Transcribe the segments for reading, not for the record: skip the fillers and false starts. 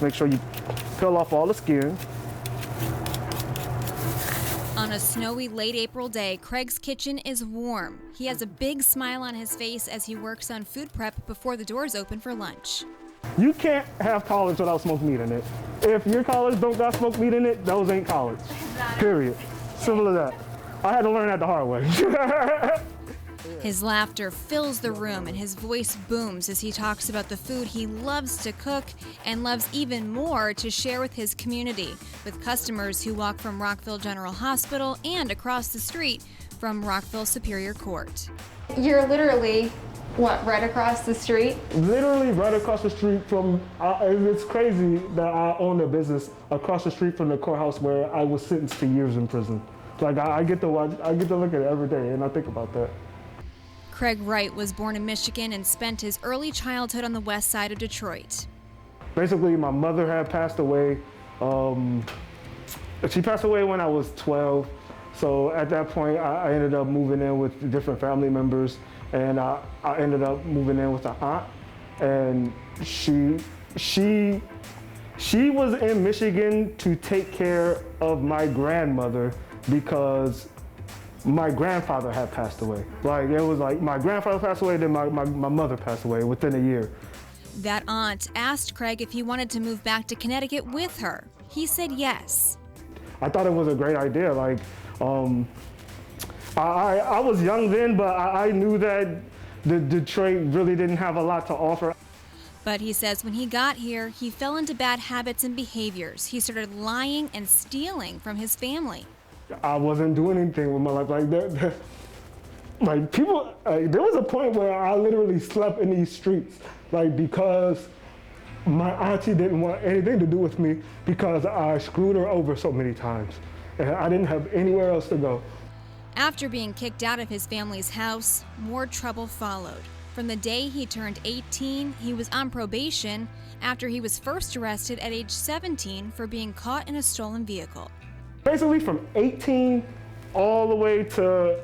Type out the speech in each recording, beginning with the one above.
Make sure you peel off all the skin. On a snowy late April day, Craig's kitchen is warm. He has a big smile on his face as he works on food prep before the doors open for lunch. You can't have college without smoked meat in it. If your college don't got smoked meat in it, those ain't college. Period. Simple as that. I had to learn that the hard way. His laughter fills the room and his voice booms as he talks about the food he loves to cook and loves even more to share with his community, with customers who walk from Rockville General Hospital and across the street from Rockville Superior Court. You're literally, what, right across the street? Literally right across the street from, it's crazy that I own a business across the street from the courthouse where I was sentenced to years in prison. Like I get to look at it every day and I think about that. Craig Wright was born in Michigan and spent his early childhood on the west side of Detroit. Basically, my mother had passed away. She passed away when I was 12. So at that point, I ended up moving in with different family members, and I ended up moving in with an aunt. And she was in Michigan to take care of my grandmother because my grandfather had passed away. Like, it was like my grandfather passed away, then my mother passed away within a year. That aunt asked Craig if he wanted to move back to Connecticut with her. He said yes. I thought it was a great idea. Like, I was young then, but I knew that Detroit really didn't have a lot to offer. But he says when he got here, he fell into bad habits and behaviors. He started lying and stealing from his family. I wasn't doing anything with my life like that. Like people, there was a point where I literally slept in these streets, like because my auntie didn't want anything to do with me because I screwed her over so many times, and I didn't have anywhere else to go. After being kicked out of his family's house, more trouble followed. From the day he turned 18, he was on probation after he was first arrested at age 17 for being caught in a stolen vehicle. Basically from 18 all the way to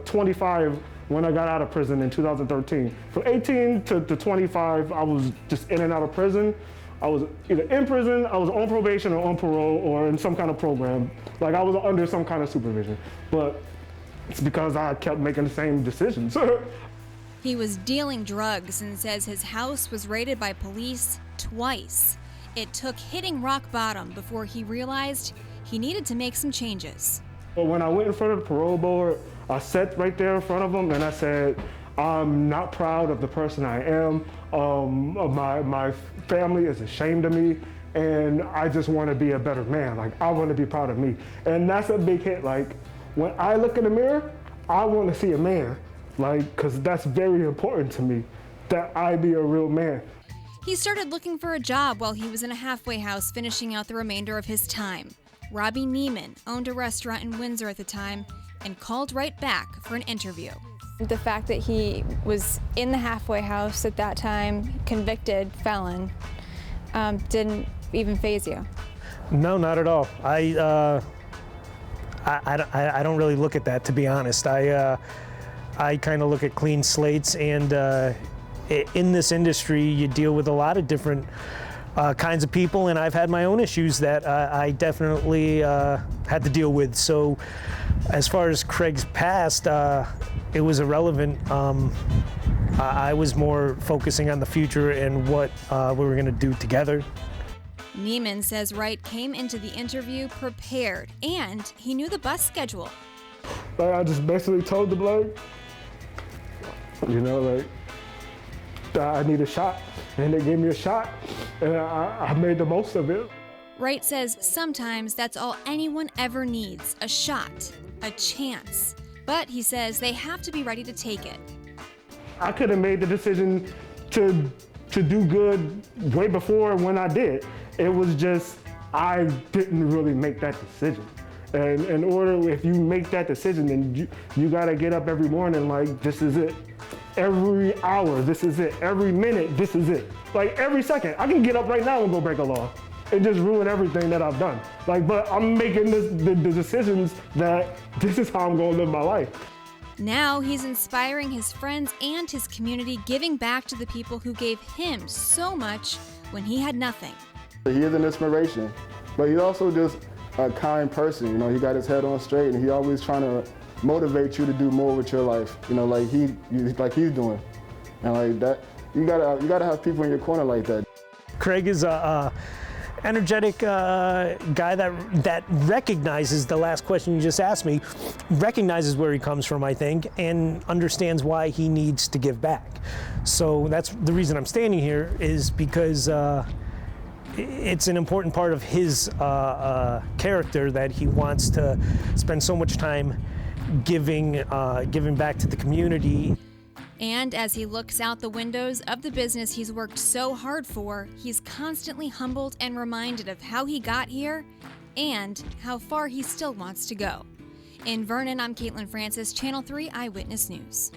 25 when I got out of prison in 2013. From 18 to 25, I was just in and out of prison. I was either in prison, I was on probation or on parole or in some kind of program. Like I was under some kind of supervision. But it's because I kept making the same decisions. He was dealing drugs and says his house was raided by police twice. It took hitting rock bottom before he realized he needed to make some changes. But when I went in front of the parole board, I sat right there in front of them and I said, I'm not proud of the person I am. My family is ashamed of me and I just want to be a better man. Like I want to be proud of me. And that's a big hit. Like when I look in the mirror, I want to see a man. Like, cause that's very important to me, that I be a real man. He started looking for a job while he was in a halfway house finishing out the remainder of his time. Robbie Neiman owned a restaurant in Windsor at the time and called right back for an interview. The fact that he was in the halfway house at that time, convicted felon, didn't even faze you? No, not at all. I don't really look at that, to be honest. I kind of look at clean slates, and in this industry, you deal with a lot of different kinds of people, and I've had my own issues that I definitely had to deal with. So as far as Craig's past, it was irrelevant. I was more focusing on the future and what we were gonna do together. Neiman says Wright came into the interview prepared, and he knew the bus schedule. Like I just basically told them, like, you know, like, I need a shot, and they gave me a shot, and I made the most of it. Wright says sometimes that's all anyone ever needs, a shot, a chance. But he says they have to be ready to take it. I could have made the decision to do good way before when I did. It was just, I didn't really make that decision. And in order, if you make that decision, then you gotta get up every morning like, this is it. Every hour, this is it. Every minute, this is it. Like every second, I can get up right now and go break a law and just ruin everything that I've done. Like, but I'm making the decisions that this is how I'm gonna live my life. Now he's inspiring his friends and his community, giving back to the people who gave him so much when he had nothing. He is an inspiration, but he's also just a kind person. You know, he got his head on straight, and he always trying to motivate you to do more with your life. You know, like he's doing, and like that. You gotta have people in your corner like that. Craig is a energetic guy that recognizes the last question you just asked me, recognizes where he comes from, I think, and understands why he needs to give back. So that's the reason I'm standing here, is because it's an important part of his character that he wants to spend so much time giving back to the community. And as he looks out the windows of the business he's worked so hard for, he's constantly humbled and reminded of how he got here and how far he still wants to go. In Vernon, I'm Caitlin Francis, Channel 3 Eyewitness News.